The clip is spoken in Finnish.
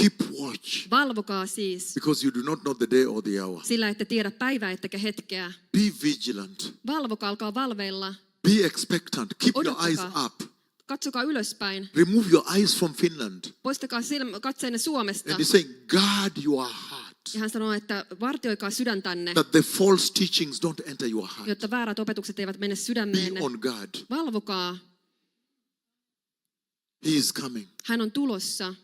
Keep watch. Valvokaa siis, Because you do not know the day or the hour. sillä ette tiedä päivää ettekä hetkeä. Be vigilant. Valvokaa, alkaa valveilla. Be expectant. Keep your eyes Odottakaa. up. Katsokaa ylöspäin. Remove your eyes from Finland. Poistakaa katseenne Suomesta. And he's saying, guard your heart. Ja hän sanoo, että vartioikaa sydäntänne, That the false teachings don't enter your heart. jotta väärät opetukset eivät mene Be sydämeenne. on guard. Valvokaa. He is coming. Hän on tulossa.